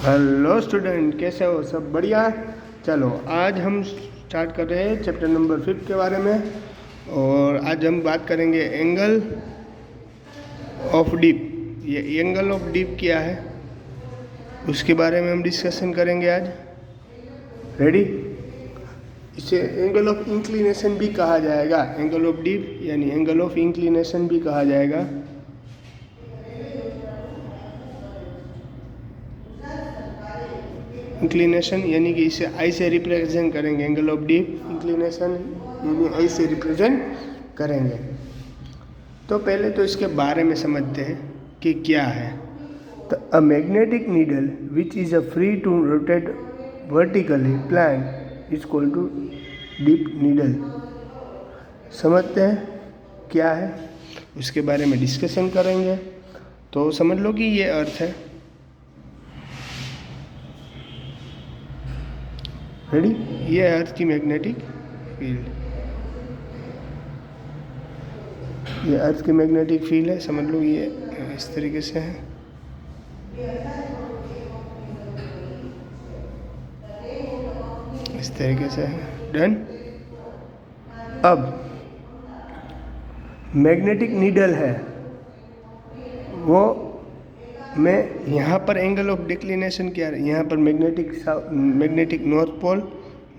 Hello student, कैसे हो? सब बढ़िया। चलो आज हम स्टार्ट कर रहे हैं चैप्टर नंबर 5 के बारे में। और आज हम बात करेंगे एंगल ऑफ डीप। ये एंगल ऑफ डीप क्या है उसके बारे में हम डिस्कशन करेंगे आज। रेडी? इसे एंगल ऑफ इंक्लिनेशन भी कहा जाएगा। एंगल ऑफ डीप यानी एंगल ऑफ इंक्लिनेशन भी कहा जाएगा। इंक्लिनेशन यानी कि इसे आई से रिप्रेजेंट करेंगे। एंगल ऑफ डीप इंक्लिनेशन यानी आई से रिप्रेजेंट करेंगे। तो पहले तो इसके बारे में समझते हैं कि क्या है। तो a magnetic needle which is a free to rotate vertically plane is called to dip needle. समझते हैं क्या है, उसके बारे में डिस्कशन करेंगे। तो समझ लो कि ये अर्थ है। रेडी? ये है अर्थ की मैग्नेटिक फील्ड। ये अर्थ की मैग्नेटिक फील्ड है, समझ लो। ये इस तरीके से है। इस तरीके से है। डन। अब मैग्नेटिक नीडल है वो मैं यहाँ पर एंगल ऑफ डिक्लिनेशन क्या है, यहाँ पर मैग्नेटिक नॉर्थ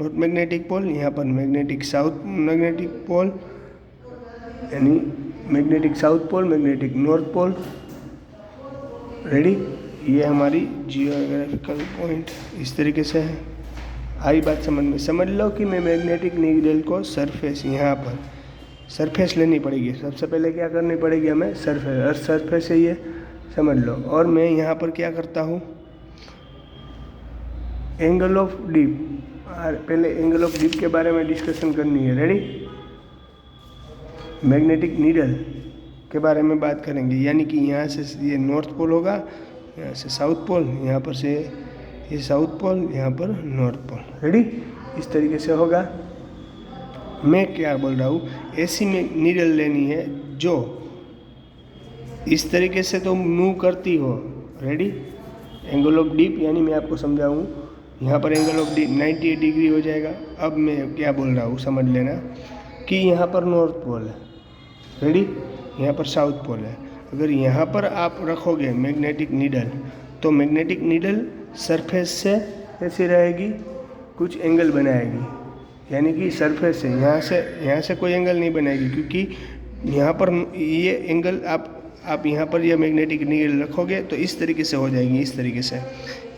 मैग्नेटिक पोल, यहाँ पर मैग्नेटिक साउथ मैग्नेटिक पोल यानी magnetic south pole, magnetic north pole. Ready? ये हमारी जियोग्राफिकल पॉइंट इस तरीके से है। आई बात समझ में? समझ लो कि मैं मैग्नेटिक नीडल को सरफेस, यहाँ पर सरफेस लेनी पड़ेगी। सबसे पहले क्या करनी पड़ेगी हमें? सरफेस। अर्थ सरफेस है ये, समझ लो। और मैं यहाँ पर क्या करता हूँ? Angle of deep. पहले एंगल ऑफ डीप के बारे में डिस्कशन करनी है। रेडी? मैग्नेटिक नीडल के बारे में बात करेंगे। यानी कि यहाँ से ये नॉर्थ पोल होगा, यहाँ से साउथ पोल, यहाँ पर से ये साउथ पोल, यहाँ पर नॉर्थ पोल। रेडी? इस तरीके से होगा। मैं क्या बोल रहा हूँ, ऐसी में नीडल लेनी है जो इस तरीके से तो मूव करती हो। रेडी? एंगल ऑफ डीप यानी मैं आपको समझाऊँ, यहाँ पर एंगल ऑफ डीप 98 डिग्री हो जाएगा। अब मैं क्या बोल रहा हूँ समझ लेना कि यहाँ पर नॉर्थ पोल है। रेडी? यहाँ पर साउथ पोल है। अगर यहाँ पर आप रखोगे मैग्नेटिक नीडल तो मैग्नेटिक नीडल सरफेस से ऐसी रहेगी, कुछ एंगल बनाएगी। यानी कि सरफेस से यहाँ से कोई एंगल नहीं बनाएगी, क्योंकि यहाँ पर ये एंगल आप यहाँ पर यह मैग्नेटिक नीडल रखोगे तो इस तरीके से हो जाएगी। इस तरीके से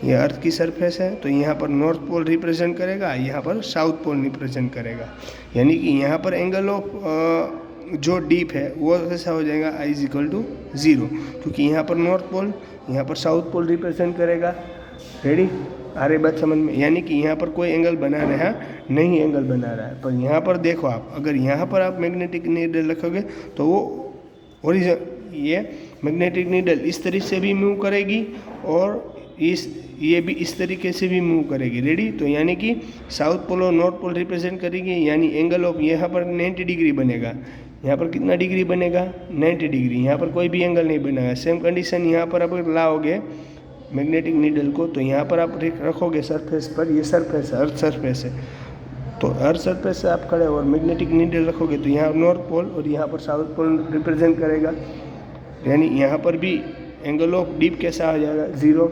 ये अर्थ की सरफेस है, तो यहाँ पर नॉर्थ पोल रिप्रेजेंट करेगा, यहाँ पर साउथ पोल रिप्रेजेंट करेगा। यानी कि यहाँ पर एंगल ऑफ जो डीप है वो कैसा हो जाएगा? आई इज इक्वल टू 0, क्योंकि यहाँ पर नॉर्थ पोल, यहाँ पर साउथ पोल रिप्रेजेंट करेगा। रेडी? आ रही बात समझ में? यानी कि यहाँ पर कोई एंगल बना रहा नहीं, एंगल बना रहा है। पर यहाँ पर देखो आप, अगर यहाँ पर आप मैग्नेटिक नीडल रखोगे तो वो ओरिजिन ये मैग्नेटिक नीडल इस तरीके से भी मूव करेगी और ये भी इस तरीके से भी मूव करेगी। रेडी? तो यानी कि साउथ पोल और नॉर्थ पोल रिप्रेजेंट करेगी। यानी एंगल ऑफ यहाँ पर 90 डिग्री बनेगा। यहाँ पर कितना डिग्री बनेगा? 90 डिग्री। यहाँ पर कोई भी एंगल नहीं बनेगा। सेम कंडीशन यहाँ पर आप लाओगे मैग्नेटिक नीडल को, तो यहाँ पर आप रखोगे सरफेस पर। ये सरफेस है, अर्थ सरफेस है। तो अर्थ सरफेस से आप खड़े और मैग्नेटिक नीडल रखोगे तो यहाँ नॉर्थ पोल और यहाँ पर साउथ पोल रिप्रेजेंट करेगा। यानी यहाँ पर भी एंगल ऑफ डीप कैसा आ जाएगा? 0।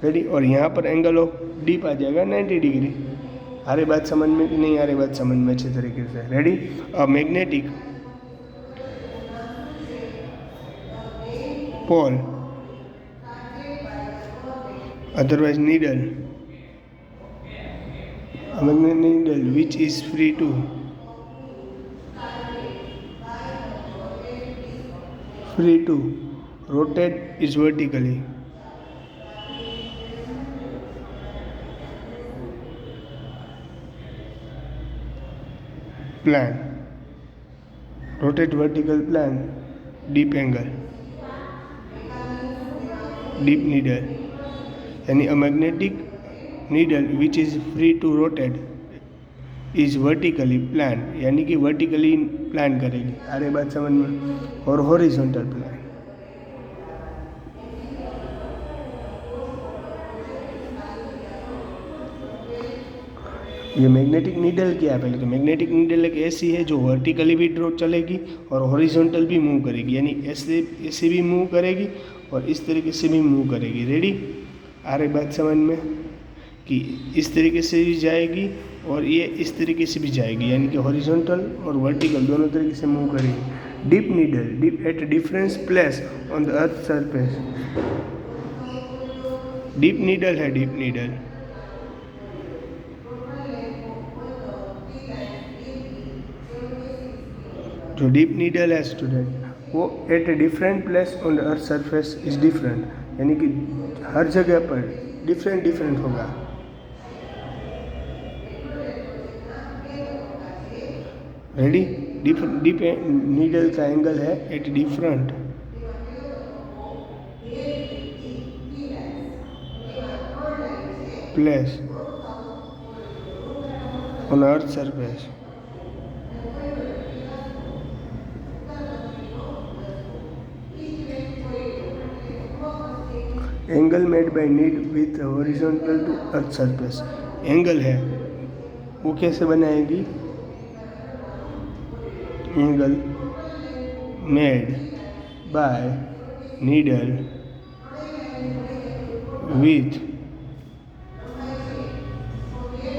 रेडी? और यहाँ पर एंगल ऑफ डीप आ जाएगा 90 डिग्री। आ रही बात समझ में कि नहीं आ रही बात समझ में? अच्छे तरीके से। रेडी? अब magnetic pole otherwise needle, a magnetic needle which is free to rotate is vertically plan, rotate vertical plan, deep angle, deep needle यानी a magnetic needle which is free to rotate is vertically plane, यानी कि vertically plan करेगी। अरे बात समझ में? और horizontal plan. ये मैग्नेटिक नीडल क्या है? पहले तो मैग्नेटिक नीडल एक ऐसी है जो वर्टिकली भी ड्रॉ चलेगी और हॉरिजॉन्टल भी मूव करेगी, यानी ऐसे ऐसे भी मूव करेगी और इस तरीके से भी मूव करेगी। रेडी? आ रही बात समझ में कि इस तरीके से भी जाएगी और ये इस तरीके से भी जाएगी, यानी कि हॉरिजॉन्टल और वर्टिकल दोनों तरीके से मूव करेगी। Dip needle dip at difference place on the earth surface. Dip needle है, डीप नीडल जो डीप नीडल है स्टूडेंट वो at a different place on the earth surface is different, यानी कि हर जगह पर डिफरेंट डिफरेंट होगा। रेडी? डीप नीडल का एंगल है at different place on earth surface. Angle made by need with horizontal to earth surface. Angle है वो कैसे बनाएगी? Angle made by needle with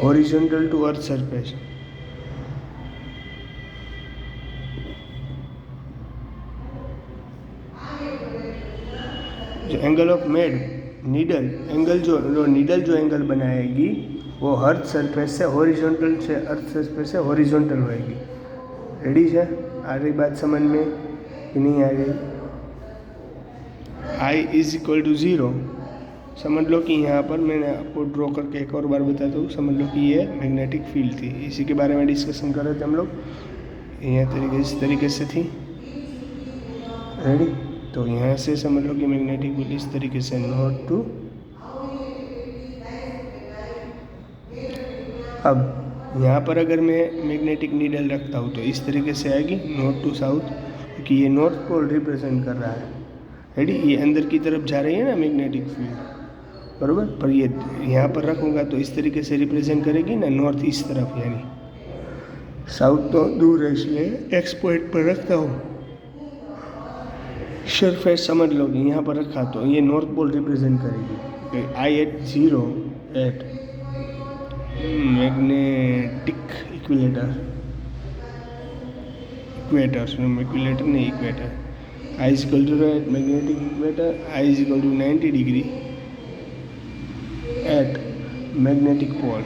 horizontal to earth surface. जो angle of made needle angle जो needle जो angle बनाएगी वो earth surface से हॉरिजॉन्टल से अर्थ सरफेस से हॉरिजॉन्टल होएगी। रेडी है? आ रही बात समझ में कि नहीं आ रही? I is equal to 0। समझ लो कि यहाँ पर मैंने आपको ड्रॉ करके एक और बार बताता हूँ। समझ लो कि ये मैग्नेटिक फील्ड थी, इसी के बारे में डिस्कशन कर रहे थे हम लोग। इस तरीके से थी। रेडी? तो यहाँ से समझ लो कि मैग्नेटिक फील्ड इस तरीके से नॉर्थ टू। अब यहाँ पर अगर मैं मैग्नेटिक नीडल रखता हूँ तो इस तरीके से आएगी नॉर्थ टू साउथ, क्योंकि ये नॉर्थ पोल रिप्रेजेंट कर रहा है। रेडी? ये अंदर की तरफ जा रही है ना मैग्नेटिक फील्ड, बरोबर। पर ये यहाँ पर रखूँगा तो इस तरीके से रिप्रेजेंट करेगी ना नॉर्थ इस तरफ, यानी साउथ तो दूर है इसलिए एक्स पॉइंट पर रखता हूँ। सरफेस समझ लोगे यहाँ पर रखा तो ये नॉर्थ पोल रिप्रेजेंट करेगी। I at 0 at magnetic equilateral नहीं equator. I is equal to at magnetic equator, I is equal to 90 degree at magnetic pole,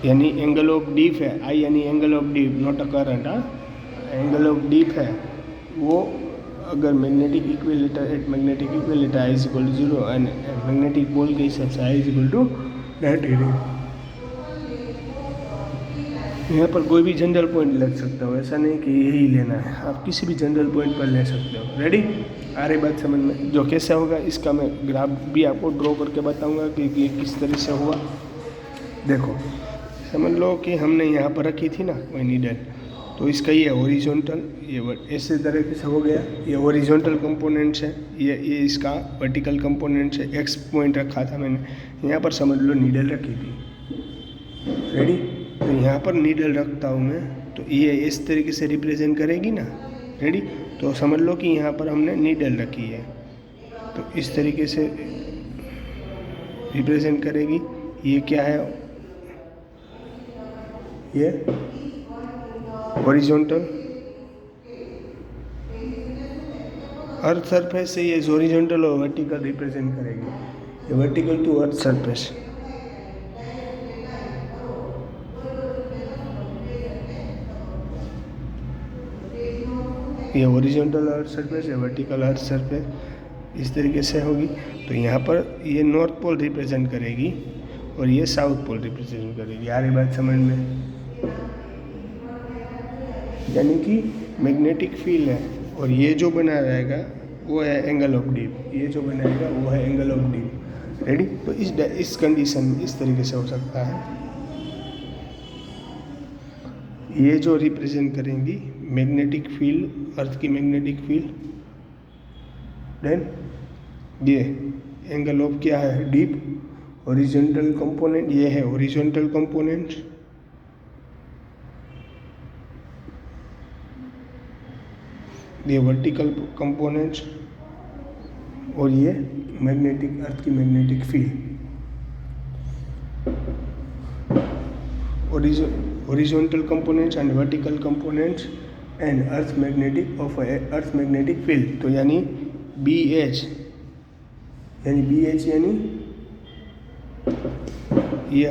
यानी एंगल ऑफ डीप है। आई यानी angle of dip, not a current. Angle of dip है वो अगर magnetic equilateral at magnetic equilateral I is equal to 0 and magnetic pole के हिसाब से I is equal to 90 degree. यहाँ पर कोई भी जनरल पॉइंट लग सकता हो, ऐसा नहीं कि यही लेना है, आप किसी भी जनरल पॉइंट पर ले सकते हो। रेडी? आ रही बात समझ में? जो कैसा होगा इसका मैं ग्राफ भी आपको ड्रॉ करके बताऊंगा कि ये किस तरह से हुआ। देखो समझ लो कि हमने यहाँ पर रखी थी ना वही नीडल, तो इसका ये हॉरिजॉन्टल, ये ऐसे तरीके से हो गया। ये हॉरिजॉन्टल कंपोनेंट्स है, ये इसका वर्टिकल कंपोनेंट्स है। एक्स पॉइंट रखा था मैंने, यहाँ पर समझ लो नीडल रखी थी। रेडी? तो यहाँ पर नीडल रखता हूँ मैं, तो ये इस तरीके से रिप्रेजेंट करेगी ना। रेडी? तो समझ लो कि यहाँ पर हमने नीडल रखी है, तो इस तरीके से रिप्रेजेंट करेगी। ये क्या है? ये हॉरिजॉन्टल अर्थ सरफेस से ये हॉरिजॉन्टल और वर्टिकल रिप्रेजेंट करेगी। ये वर्टिकल टू अर्थ सरफेस। ये हॉरिजॉन्टल अर्थ सरफेस है, वर्टिकल अर्थ सरफेस इस तरीके से होगी। तो यहाँ पर ये नॉर्थ पोल रिप्रेजेंट करेगी और ये साउथ पोल रिप्रेजेंट करेगी। यार ये बात समझ में? यानी कि मैग्नेटिक फील्ड है और ये जो बना रहेगा वो है एंगल ऑफ डीप, ये जो बनाएगा वो है एंगल ऑफ डीप। रेडी? तो इस कंडीशन में इस तरीके से हो सकता है। ये जो रिप्रेजेंट करेंगी मैग्नेटिक फील्ड, अर्थ की मैग्नेटिक फील्ड, देन ये एंगल ऑफ क्या है? डीप, हॉरिजॉन्टल कंपोनेंट, ये है हॉरिजॉन्टल कंपोनेंट, ये वर्टिकल कंपोनेंट्स, और ये मैग्नेटिक, अर्थ की magnetic field. horizontal components and vertical components and earth magnetic field। तो यानी BH यानी ये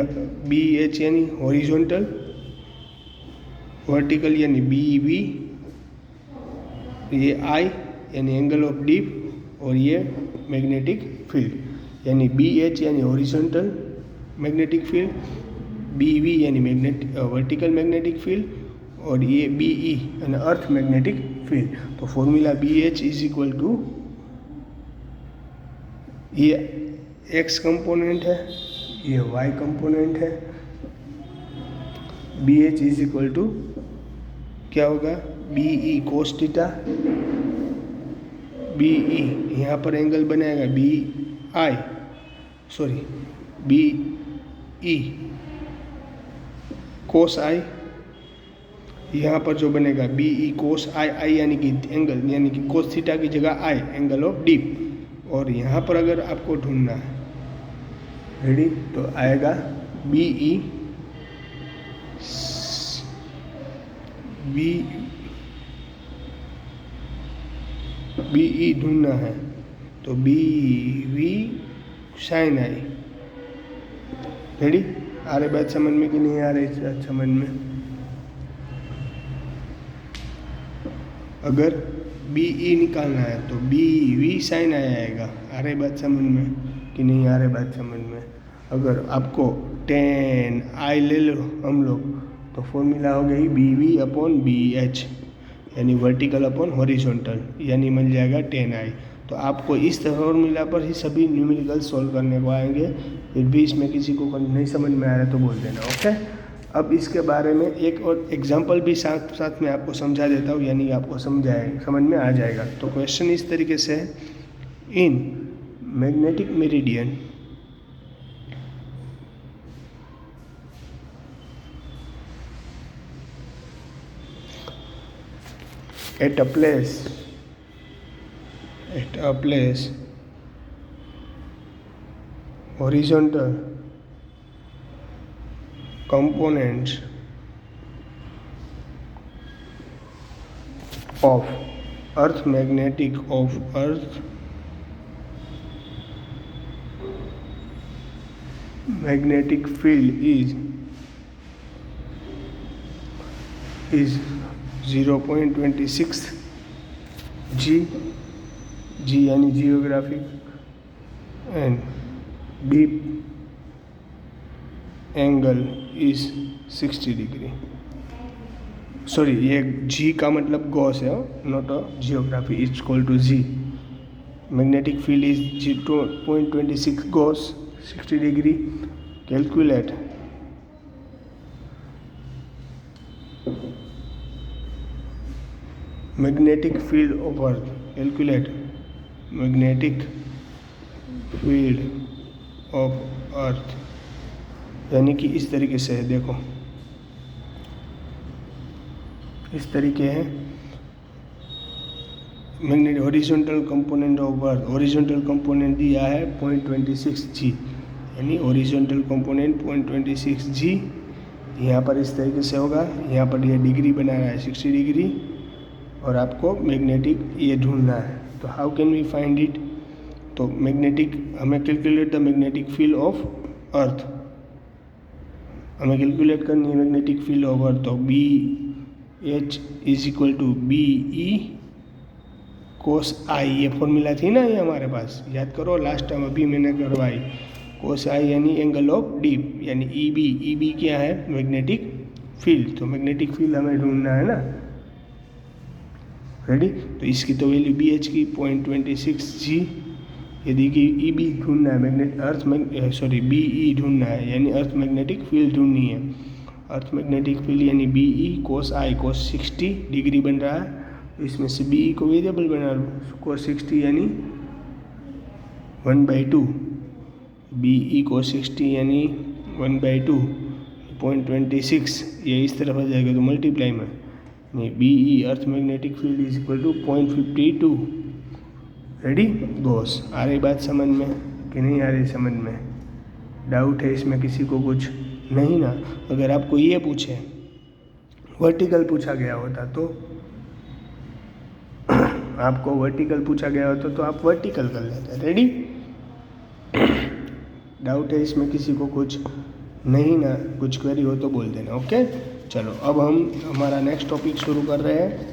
BH यानी हॉरिजॉन्टल, वर्टिकल यानी BV, ये I यानी एंगल ऑफ डीप, और ये मैग्नेटिक फील्ड यानी BH यानी हॉरिजॉन्टल मैग्नेटिक फील्ड, BV यानी वर्टिकल मैग्नेटिक फील्ड, और ये BE यानी अर्थ मैग्नेटिक फील्ड। तो formula BH is equal to, ये X कंपोनेंट है, ये Y कंपोनेंट है, BH इज इक्वल टू क्या होगा, BE cos थीटा, BE यहाँ पर एंगल बनाएगा BE cos I, यहाँ पर जो बनेगा BE cos I यानी कि एंगल, यानी कि cos थीटा की जगह I एंगल ऑफ डीप। और यहाँ पर अगर आपको ढूंढना है, रेडी, तो आएगा BE ढूंढना है तो BV sin I। रेडी, आ रही बात समझ में कि नहीं आ रही समझ में? अगर BE निकालना है तो BV sin I आएगा। आ रही बात समझ में कि नहीं आ रही बात समझ में? अगर आपको tan I ले लो हम लोग, तो फॉर्मूला हो गई BV अपॉन BH यानी वर्टिकल अपॉन हॉरिजॉन्टल, यानी मिल जाएगा tan I। तो आपको इस फॉर्मूला पर ही सभी न्यूमेरिकल सॉल्व करने को आएंगे। फिर भी इसमें किसी को नहीं समझ में आ रहा है तो बोल देना, ओके। अब इसके बारे में एक और एग्जांपल भी साथ साथ में आपको समझा देता हूँ, यानी आपको समझ में आ जाएगा। तो क्वेश्चन इस तरीके से है, in magnetic meridian at a place horizontal components of earth magnetic field is 0.26 G यानी geographic, and dip angle is 60 degree. Sorry, ये G का मतलब गॉस है, not a geography, it's equal to G। Magnetic field is 0.26 gauss 60 degree. Calculate magnetic field of earth, calculate magnetic field of earth, यानी कि इस तरीके से है, देखो इस तरीके है। Magnetic horizontal component of earth, horizontal component दिया है 0.26 G, यानी हॉरिजॉन्टल कंपोनेंट 0.26 G। यहाँ पर इस तरीके से होगा, यहाँ पर ये डिग्री बना रहा है 60 डिग्री, और आपको मैग्नेटिक ये ढूंढना है। तो how can we find it? तो मैग्नेटिक, हमें calculate the magnetic field of earth, हमें कैलकुलेट करनी है मैग्नेटिक फील्ड ऑफ अर्थ। तो BH is equal to BE cos I, ये फॉर्मूला थी ना ये हमारे पास, याद करो लास्ट टाइम अभी मैंने करवाई। cos I यानी एंगल ऑफ डीप, यानी EB क्या है, मैग्नेटिक फील्ड। तो मैग्नेटिक फील्ड हमें ढूंढना है ना, रेडी। तो इसकी तो वैल्यू BH की 0.26 G, यदि कि EB ढूंढना है, BE ढूंढना है, यानी अर्थ मैग्नेटिक फील्ड ढूंढनी है। अर्थ मैग्नेटिक फील्ड यानी BE cos I, cos 60 degree बन रहा है, तो इसमें से BE को वेरिएबल बना लो, cos 60 यानी 1/2, बी ई को 60 यानी 1/2 0.26, ये इस तरफ आ जाएगा तो मल्टीप्लाई में नहीं, B e earth magnetic field is equal to 0.52। Ready boss, आ रही बात समझ में कि नहीं आ रही समझ में? डाउट है इसमें किसी को कुछ? नहीं ना? अगर आपको ये पूछे वर्टिकल पूछा गया होता तो आपको वर्टिकल पूछा गया होता तो आप वर्टिकल कर लेते। रेडी? डाउट है इसमें किसी को कुछ? नहीं ना? कुछ क्वेरी हो तो बोल देना। ओके चलो, अब हम हमारा नेक्स्ट टॉपिक शुरू कर रहे हैं।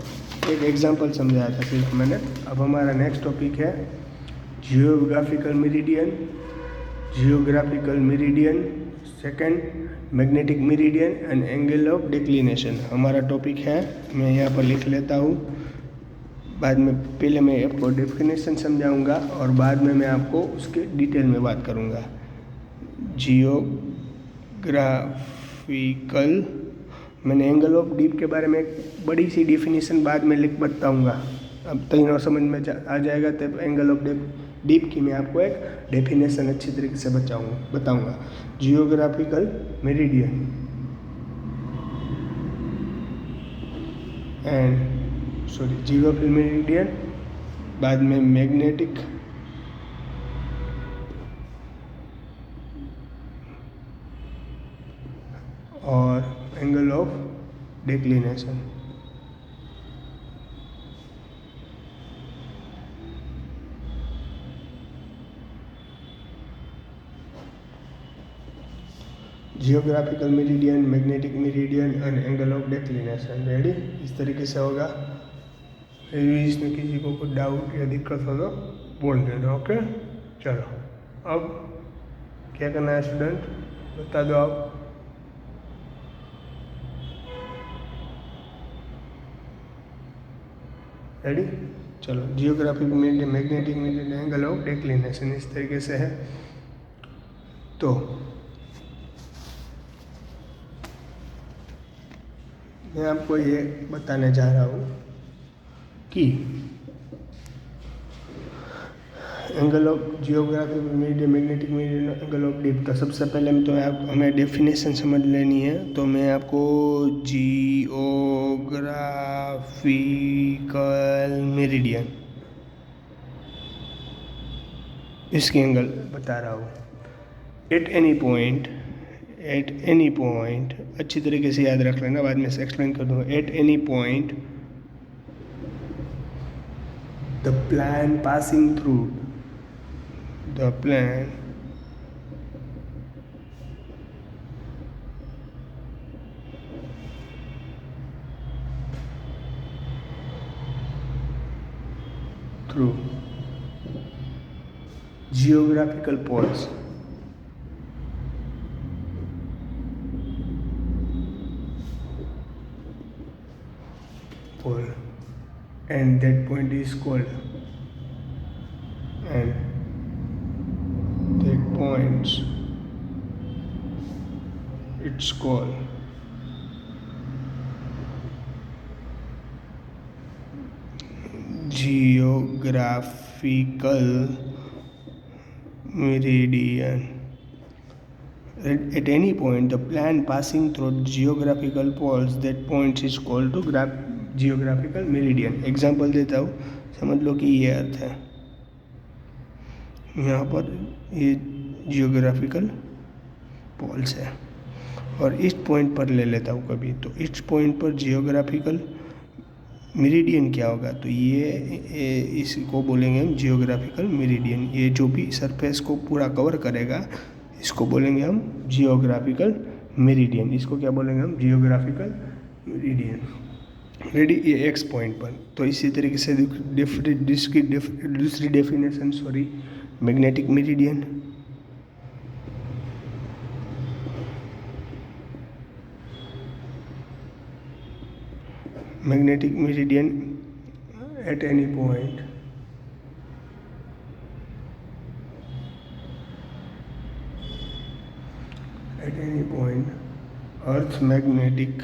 एक एग्जांपल समझाया था सिर्फ मैंने। अब हमारा नेक्स्ट टॉपिक है geographical meridian. Geographical meridian, second magnetic meridian and angle of declination हमारा टॉपिक है। मैं यहाँ पर लिख लेता हूँ, बाद में पहले मैं आपको डेफिनेशन समझाऊंगा और बाद में मैं आपको उसके डिटेल में बात करूँगा। जियोग्राफिकल, मैंने एंगल ऑफ डीप के बारे में एक बड़ी सी डिफिनेशन बाद में लिख बताऊँगा। अब तीनों समझ में आ जाएगा तब एंगल ऑफ डीप की मैं आपको एक डेफिनेशन अच्छी तरीके से बताऊँगा। जियोग्राफिकल मेरिडियन जियोग्राफिकल मेरिडियन, बाद में मैग्नेटिक और angle of declination. Geographical meridian, magnetic meridian and angle of declination. Ready? इस तरीके से होगा। इसमें किसी को कुछ डाउट या दिक्कत हो तो बोल देना। ओके चलो, अब क्या करना है स्टूडेंट, बता दो आप। रेडी? चलो, geographic meridian, magnetic meridian, angle of declination इस तरीके से है। तो मैं आपको ये बताने जा रहा हूँ कि angle of geographic meridian, magnetic meridian, angle of deep. तो सबसे पहले तो हमें डेफिनेशन समझ लेनी है। तो मैं आपको जियोग्राफिकल मेरिडियन इसकी एंगल बता रहा हूँ। एट एनी पॉइंट अच्छी तरीके से याद रख लेना, बाद में से एक्सप्लेन कर दूँगा। Eight any point the plan passing through the plan through geographical poles and that point is called it's called geographical meridian. At any point the plan passing through geographical poles, that point is called to geographical meridian. Example देता हूँ, समझ लो कि ये अर्थ है, यहाँ पर ये जियोग्राफिकल पोल्स है और इस पॉइंट पर ले लेता हूँ कभी, तो इस पॉइंट पर जियोग्राफिकल मेरिडियन क्या होगा, तो ये इसको बोलेंगे हम जियोग्राफिकल मेरिडियन। ये जो भी सरफेस को पूरा कवर करेगा इसको बोलेंगे हम जियोग्राफिकल मेरिडियन। इसको क्या बोलेंगे हम? Geographical meridian. रेडी? ये एक्स पॉइंट पर। तो इसी तरीके से दूसरी definition magnetic meridian. Magnetic meridian eight any point earth magnetic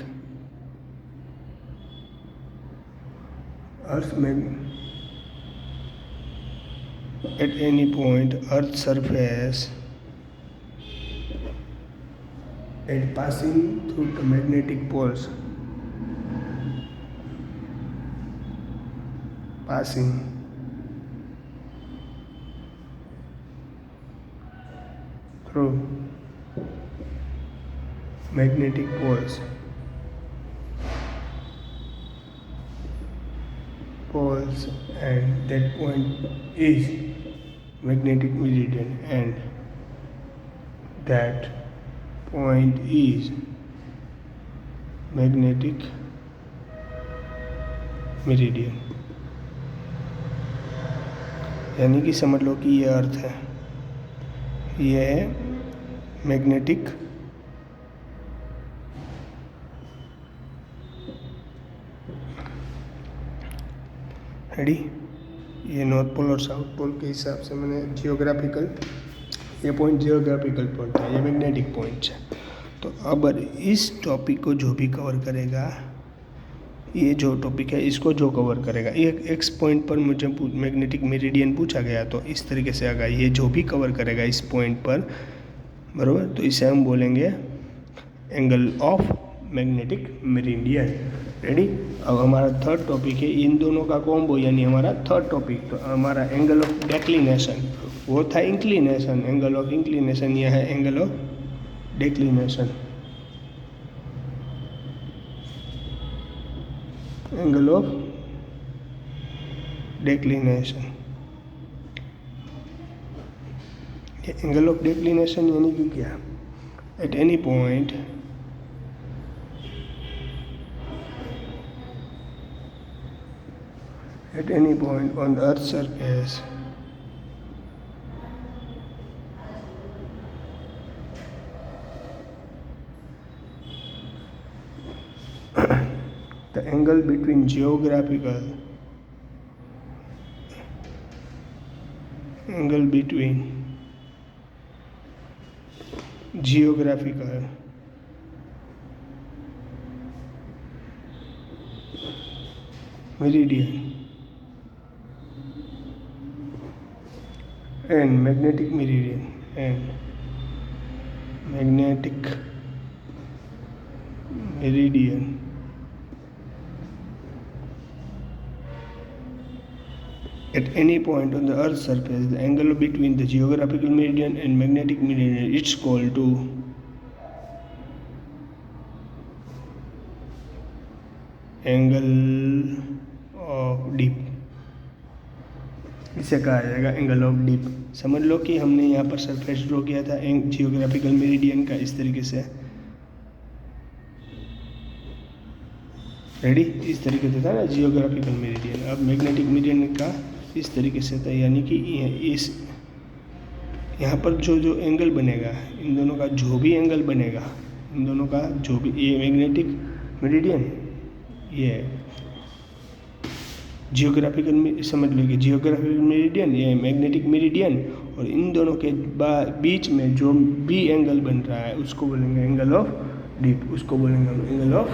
at any point earth surface and passing through the magnetic poles. Passing through magnetic poles. And that point is magnetic meridian, and that point is magnetic meridian. यानी कि समझ लो कि ये अर्थ है, ये है magnetic ready. ये नॉर्थ पोल और साउथ पोल के हिसाब से मैंने जियोग्राफिकल, ये पॉइंट जियोग्राफिकल पॉइंट है, ये मैग्नेटिक पॉइंट है। तो अब इस टॉपिक को जो भी कवर करेगा, ये जो टॉपिक है इसको जो कवर करेगा, एक एक्स पॉइंट पर मुझे मैग्नेटिक मेरिडियन पूछा गया तो इस तरीके से आएगा, ये जो भी कवर करेगा इस पॉइंट पर, बराबर, तो इसे हम बोलेंगे angle of magnetic meridian. Ready. अब हमारा थर्ड टॉपिक है इन दोनों का कॉम्बो, यानी हमारा थर्ड टॉपिक। तो हमारा एंगल ऑफ डेक्लिनेशन, वो था इंक्लिनेशन, एंगल ऑफ इंक्लिनेशन, यह है angle of declination. Angle of declination, angle of declination यानी कि क्या, eight any point on the earth's surface the angle between geographical meridian and magnetic meridian at any point on the earth's surface, the angle between the geographical meridian and magnetic meridian is called to angle of deep, इसे कहा जाएगा angle of deep. समझ लो कि हमने यहाँ पर surface draw किया था जियोग्राफिकल मेरिडियन का इस तरीके से, रेडी, इस तरीके से था ना जियोग्राफिकल मेरिडियन। अब मैग्नेटिक मेरिडियन का इस तरीके से था, यानी कि इस यहाँ पर जो एंगल बनेगा, इन दोनों का जो भी एंगल बनेगा, इन दोनों का जो भी, ये मैग्नेटिक मेरिडियन, ये जियोग्राफिकल, समझ लीजिए जियोग्राफिकल मेरिडियन, ये मैग्नेटिक मेरिडियन, और इन दोनों के बीच में जो भी एंगल बन रहा है उसको बोलेंगे एंगल ऑफ डीप, उसको बोलेंगे एंगल ऑफ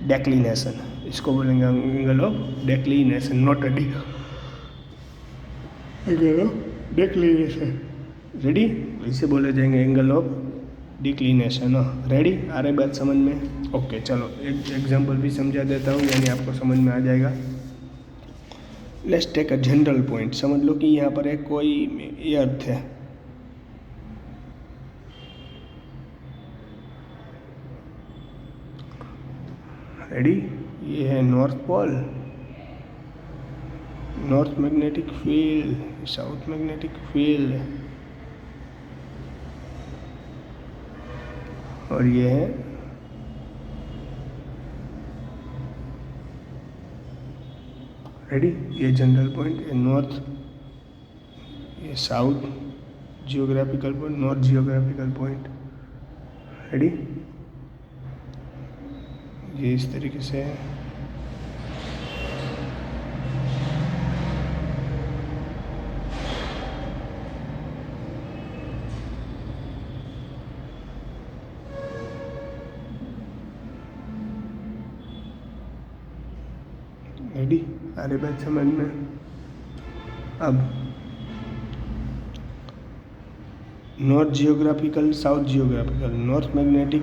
डेक्लिनेशन, इसको बोलेंगे angle of declination, not a deep, angle of declination. Ready, इसे बोले जाएंगे एंगल ऑफ डिक्लिनेशन। रेडी, आ रही बात समझ में? ओके, चलो एक एग्जांपल भी समझा देता हूँ, यानी आपको समझ में आ जाएगा। Let's take a general point. समझ लो कि यहाँ पर एक कोई ये अर्थ है, रेडी, ये है north pole, north magnetic field, south magnetic field, और ये है रेडी, ये जनरल पॉइंट, ये नॉर्थ, ये south geographical point, north geographical point, ready, ये इस तरीके से है। रेडी, अरे बात समझ में? अब north geographical, south geographical, north magnetic,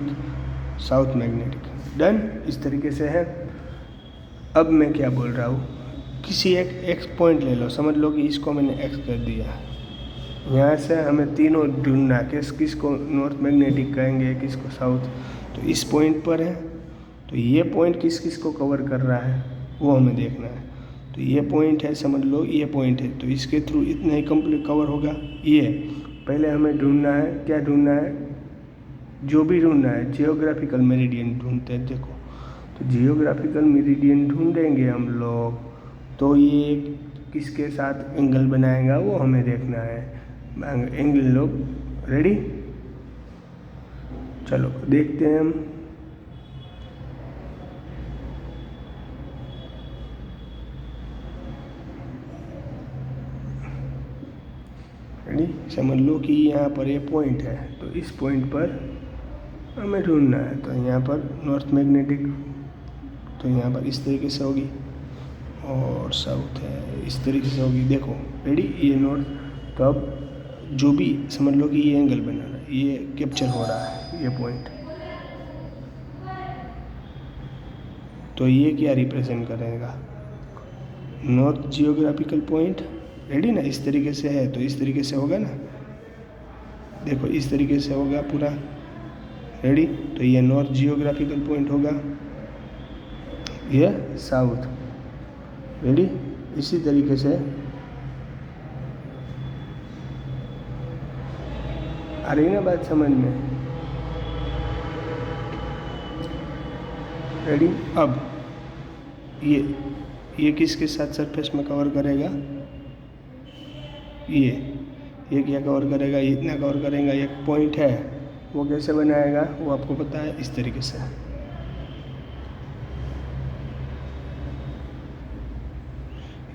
south magnetic. Done, इस तरीके से है। अब मैं क्या बोल रहा हूँ, किसी एक एक्स पॉइंट ले लो, समझ लो कि इसको मैंने एक्स कर दिया। यहाँ से हमें तीनों ढूंढना, किसको नॉर्थ मैग्नेटिक कहेंगे, किसको साउथ। तो इस पॉइंट पर है, तो ये पॉइंट किस को कवर कर रहा है वो हमें देखना है। तो ये पॉइंट है, समझ लो ये पॉइंट है, तो इसके थ्रू इतना ही कंप्लीट कवर होगा। ये पहले हमें ढूंढना है, क्या ढूंढना है, जो भी ढूंढना है, जियोग्राफिकल मेरिडियन ढूंढते हैं। देखो, तो जियोग्राफिकल मेरिडियन ढूंढेंगे हम लोग, तो ये किसके साथ एंगल बनाएगा वो हमें देखना है। एंगल लोग रेडी, चलो देखते हैं हम। रेडी, समझ लो कि यहाँ पर ये पॉइंट है, तो इस पॉइंट पर हमें ढूंढना है। तो यहाँ पर नॉर्थ मैग्नेटिक, तो यहाँ पर इस तरीके से होगी, और साउथ है इस तरीके से होगी। देखो रेडी, ये नॉर्थ, तो अब जो भी समझ लो कि ये एंगल बना रहा है, ये कैप्चर हो रहा है ये पॉइंट, तो ये क्या रिप्रेजेंट करेगा, नॉर्थ जियोग्राफिकल पॉइंट। रेडी ना, इस तरीके से है, तो इस तरीके से होगा ना, देखो इस तरीके से होगा पूरा। रेडी, तो ये नॉर्थ जियोग्राफिकल पॉइंट होगा, ये साउथ। रेडी, इसी तरीके से आ रही ना बात समझ में। रेडी, अब ये किसके साथ सरफेस में कवर करेगा, ये क्या कवर करेगा, ये इतना कवर करेगा। एक पॉइंट है, वो कैसे बनाएगा वो आपको पता है, इस तरीके से।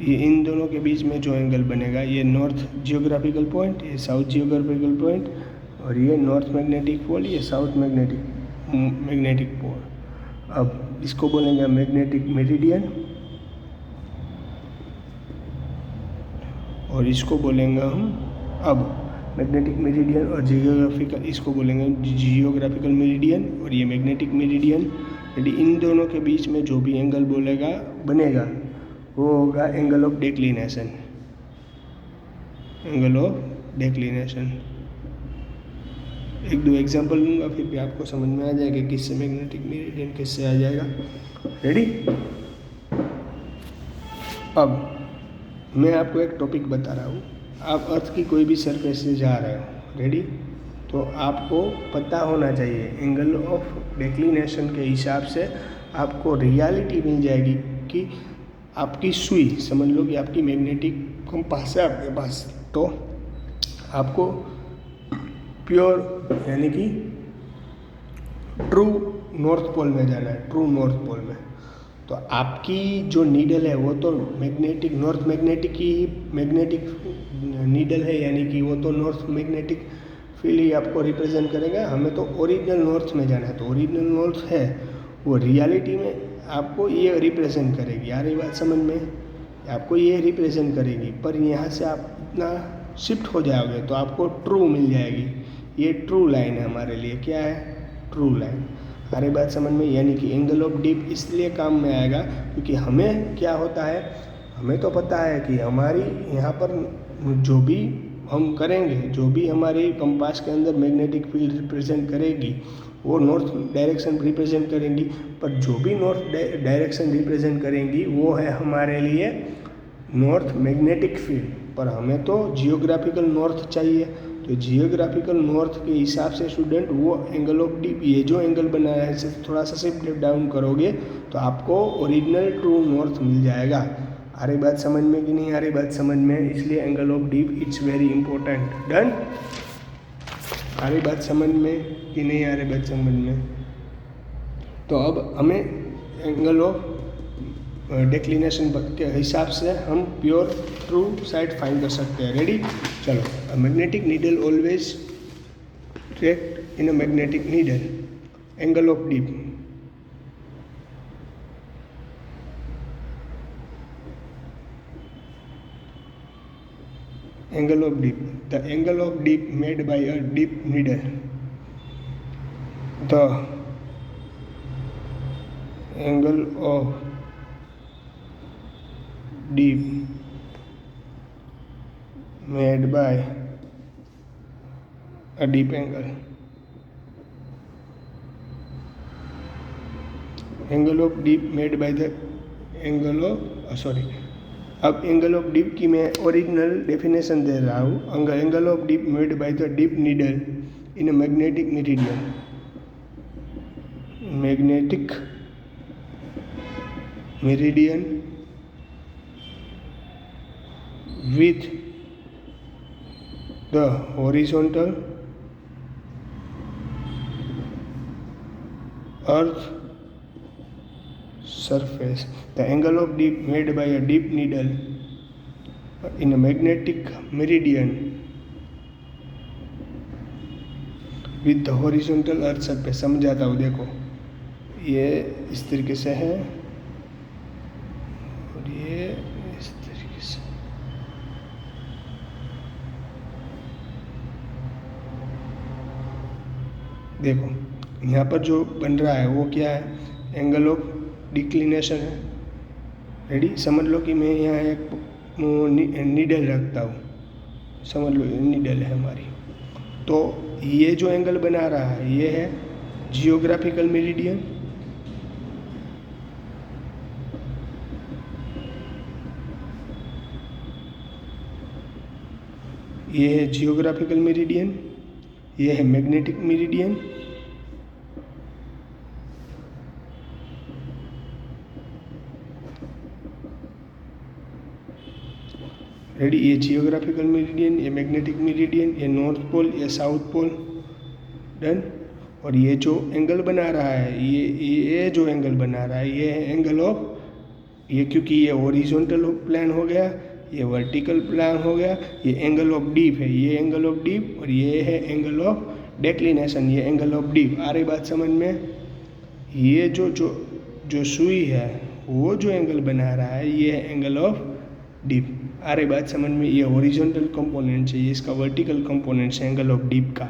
ये इन दोनों के बीच में जो एंगल बनेगा, ये नॉर्थ जियोग्राफिकल पॉइंट, ये साउथ जियोग्राफिकल पॉइंट, और ये नॉर्थ मैग्नेटिक पोल, ये साउथ मैग्नेटिक पोल। अब इसको बोलेंगे मैग्नेटिक मेरिडियन, और इसको बोलेंगे हम, अब मैग्नेटिक मेरिडियन और जियोग्राफिकल, इसको बोलेंगे जियोग्राफिकल मेरिडियन, और ये मैग्नेटिक मेरिडियन। यदि इन दोनों के बीच में जो भी एंगल बनेगा वो होगा angle of declination, angle of declination. एक दो एग्जांपल लूँगा, फिर भी आपको समझ में आ जाएगा किससे मैग्नेटिक मेरिडियन किससे आ जाएगा। रेडी, अब मैं आपको एक टॉपिक बता रहा हूँ। आप अर्थ की कोई भी सरफेस से जा रहे हो, रेडी, तो आपको पता होना चाहिए एंगल ऑफ डेक्लिनेशन के हिसाब से आपको रियलिटी मिल जाएगी कि आपकी सुई, समझ लो कि आपकी मैग्नेटिक कंपास है आपके पास, तो आपको प्योर यानी कि ट्रू नॉर्थ पोल में जाना है, ट्रू नॉर्थ पोल में। तो आपकी जो नीडल है वो तो मैग्नेटिक, नॉर्थ मैग्नेटिक की मैग्नेटिक नीडल है, यानी कि वो तो नॉर्थ मैग्नेटिक फील्ड ही आपको रिप्रेजेंट करेगा। हमें तो ओरिजिनल नॉर्थ में जाना है, तो ओरिजिनल नॉर्थ है वो रियलिटी में आपको ये रिप्रेजेंट करेगी। आ रही बात समझ में, आपको ये रिप्रेजेंट करेगी, पर यहाँ से आप इतना शिफ्ट हो जाओगे तो आपको ट्रू मिल जाएगी। ये ट्रू लाइन है हमारे लिए, क्या है, ट्रू लाइन। आ रही बात समझ में, यानी कि एंगल ऑफ डीप इसलिए काम में आएगा क्योंकि हमें क्या होता है, हमें तो पता है कि हमारी यहाँ पर जो भी हम करेंगे, जो भी हमारी कंपास के अंदर मैग्नेटिक फील्ड रिप्रेजेंट करेगी वो नॉर्थ डायरेक्शन रिप्रेजेंट करेंगी, पर जो भी नॉर्थ डायरेक्शन रिप्रेजेंट करेंगी वो है हमारे लिए नॉर्थ मैग्नेटिक फील्ड। पर हमें तो जियोग्राफिकल नॉर्थ चाहिए, तो जियोग्राफिकल नॉर्थ के हिसाब से स्टूडेंट वो एंगल ऑफ डीप, ये जो एंगल बनाया है इसे थोड़ा सा शिफ्ट डाउन करोगे तो आपको ओरिजिनल ट्रू नॉर्थ मिल जाएगा। आ रही बात समझ में कि नहीं आ रही बात समझ में, इसलिए angle of dip it's very important. Done, आ रही बात समझ में कि नहीं आ रही बात समझ में। तो अब हमें एंगल ऑफ डेक्लिनेशन के हिसाब से हम प्योर ट्रू साइड फाइंड कर सकते हैं। रेडी, चलो। Magnetic needle always tract in a magnetic needle, angle of dip, angle of dip, the angle of dip made by a dip needle, the angle of dip made by a dip angle, angle of dip made by the angle of sorry, अब angle of dip की मैं original definition दे रहा हूँ। Angle of dip made by the dip needle in a magnetic meridian, magnetic meridian with the horizontal earth surface, the angle of dip made by a dip needle in a magnetic meridian with the horizontal earth surface। समझाता हूँ, देखो ये इस तरीके से है और ये इस तरीके से। देखो यहाँ पर जो बन रहा है वो क्या है, एंगल ऑफ डिक्लिनेशन है। रेडी, समझ लो कि मैं यहाँ एक नीडल रखता हूँ, समझ लो ये नीडल है हमारी, तो ये जो एंगल बना रहा है ये है जियोग्राफिकल मेरिडियन, ये है जियोग्राफिकल मेरिडियन, ये है मैग्नेटिक मेरिडियन, रेडी, ये जियोग्राफिकल मेरिडियन, ये मैग्नेटिक मेरिडियन, ये नॉर्थ पोल, ये साउथ पोल, डन। और ये जो एंगल बना रहा है ये जो एंगल बना रहा है ये है एंगल ऑफ, ये क्योंकि ये हॉरिजॉन्टल प्लान हो गया, ये वर्टिकल प्लान हो गया, ये एंगल ऑफ डीप है, ये एंगल ऑफ डीप, और ये है एंगल ऑफ डेक्लिनेशन, ये एंगल ऑफ डीप। आ रही बात समझ में? ये जो सुई है वो जो एंगल बना रहा है ये है एंगल ऑफ डीप। आ रही बात समझ में? ये हॉरिजॉन्टल कंपोनेंट है, ये इसका वर्टिकल कंपोनेंट है एंगल ऑफ डीप का।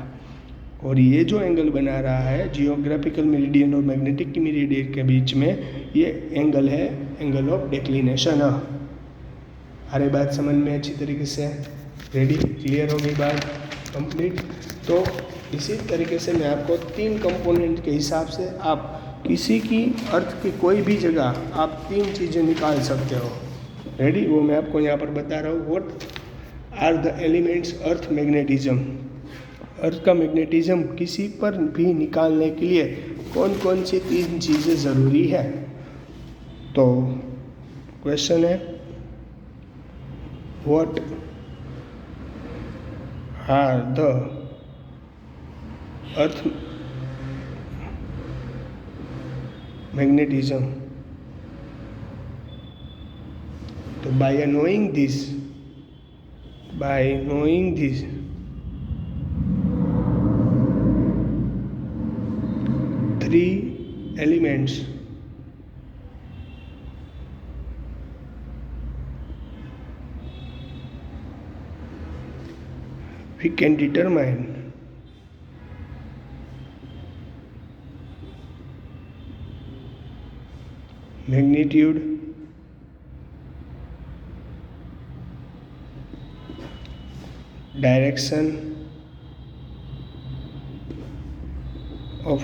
और ये जो एंगल बना रहा है जियोग्राफिकल मेरिडियन और मैग्नेटिक मेरिडियन के बीच में, ये एंगल है एंगल ऑफ डेक्लिनेशन। आ रही बात समझ में अच्छी तरीके से? रेडी, क्लियर हो गई बात, कंप्लीट। तो इसी तरीके से मैं आपको 3 कंपोनेंट के हिसाब से आप किसी की अर्थ की कोई भी जगह आप 3 चीज़ें निकाल सकते हो। रेडी, वो मैं आपको यहाँ पर बता रहा हूँ। What are the elements earth magnetism, earth का मैग्नेटिज्म किसी पर भी निकालने के लिए कौन कौन सी 3 चीज़ें ज़रूरी है। तो क्वेश्चन है, what are the earth magnetism. तो by knowing this 3 elements, we can determine magnitude, direction of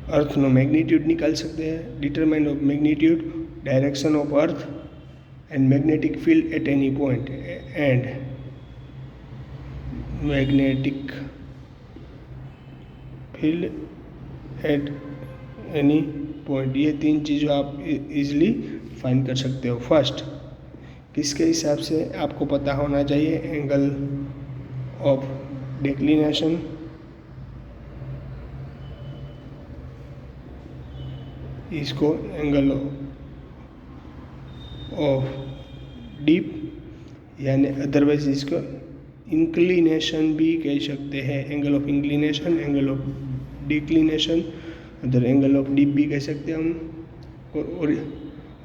earth no magnitude निकाल सकते हैं, determine of magnitude, direction of earth and magnetic field at any point, and magnetic field at any point. ये 3 चीज़ें आप easily find कर सकते हो। First, किसके हिसाब से आपको पता होना चाहिए, एंगल ऑफ डिक्लिनेशन, इसको एंगल ऑफ डीप, यानी अदरवाइज इसको इंक्लिनेशन भी कह सकते हैं, angle of inclination, angle of declination, other angle of deep भी कह सकते हैं हम। और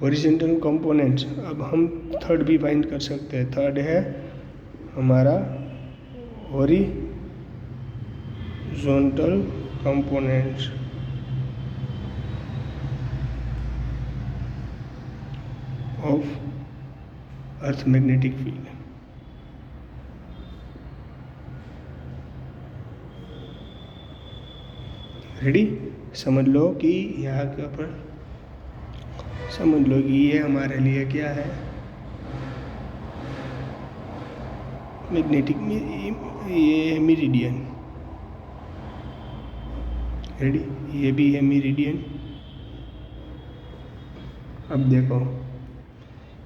हॉरिजॉन्टल कंपोनेंट्स, अब हम थर्ड भी फाइंड कर सकते हैं। थर्ड है हमारा horizontal components of earth magnetic field. Ready? समझ लो कि यहाँ के ऊपर समझ लो कि ये हमारे लिए क्या है, मैग्नेटिक, ये है मेरिडियन। रेडी? ये भी है मेरिडियन। अब देखो,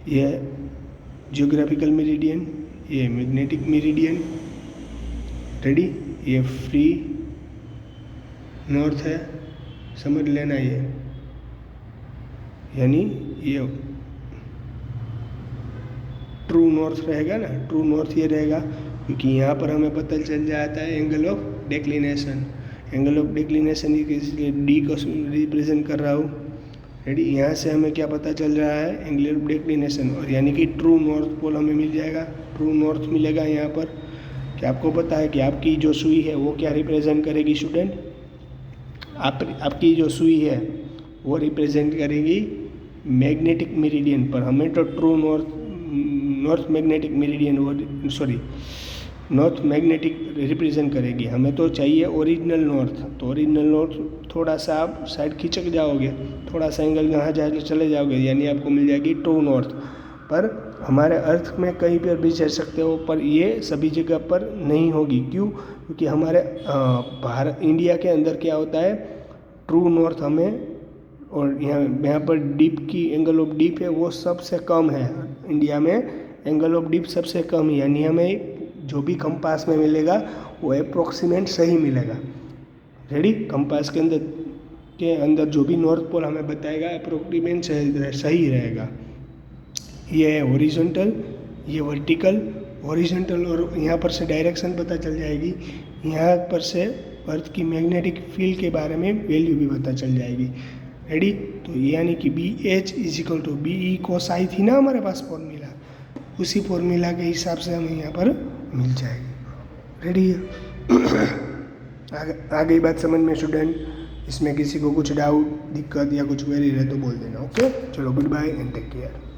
ये जियोग्राफिकल मेरिडियन, ये मैग्नेटिक मेरिडियन। रेडी? ये फ्री नॉर्थ है, समझ लेना ये, यानी ये ट्रू नॉर्थ रहेगा ना, ट्रू नॉर्थ ये रहेगा, क्योंकि यहाँ पर हमें पता चल जाता है angle of declination. Angle of declination इसलिए डी को रिप्रेजेंट कर रहा हूँ। रेडी? यहाँ से हमें क्या पता चल रहा है, एंगल ऑफ डिक्लिनेशन, और यानी कि ट्रू नॉर्थ पोल हमें मिल जाएगा, ट्रू नॉर्थ मिलेगा यहाँ पर। क्या आपको पता है कि आपकी जो सुई है वो क्या रिप्रेजेंट करेगी स्टूडेंट? आपकी जो सुई है वो रिप्रेजेंट करेगी मैग्नेटिक मेरिडियन पर। हमें तो true north magnetic meridian, sorry north magnetic represent करेगी। हमें तो चाहिए ओरिजिनल नॉर्थ। तो ओरिजिनल नॉर्थ थोड़ा सा आप साइड खिंचक जाओगे, थोड़ा सा एंगल यहाँ जा चले जाओगे, यानी आपको मिल जाएगी ट्रू नॉर्थ। पर हमारे अर्थ में कहीं पर भी जा सकते हो, पर ये सभी जगह पर नहीं होगी। क्यों? क्योंकि हमारे भारत इंडिया के अंदर क्या होता है, ट्रू नॉर्थ हमें, और यहाँ पर डीप की एंगल ऑफ डीप है वो सबसे कम है। इंडिया में एंगल ऑफ डीप सबसे कम है, यानी हमें जो भी कंपास में मिलेगा वो अप्रोक्सीमेट सही मिलेगा। रेडी? कंपास के अंदर जो भी नॉर्थ पोल हमें बताएगा अप्रोक्सीमेट सही रहेगा। ये है हॉरिजॉन्टल, ये वर्टिकल। हॉरिजॉन्टल, और यहाँ पर से डायरेक्शन पता चल जाएगी, यहाँ पर से अर्थ की मैग्नेटिक फील्ड के बारे में वैल्यू भी पता चल जाएगी। रेडी? तो यानी कि BH = BE cos I थी ना हमारे पास फॉर्मूला, उसी फॉर्मूला के हिसाब से हमें यहाँ पर मिल जाएगी। रेडी है? आ गई बात समझ में स्टूडेंट? इसमें किसी को कुछ डाउट, दिक्कत या कुछ क्वेरी रहे तो बोल देना। ओके, चलो goodbye and take care.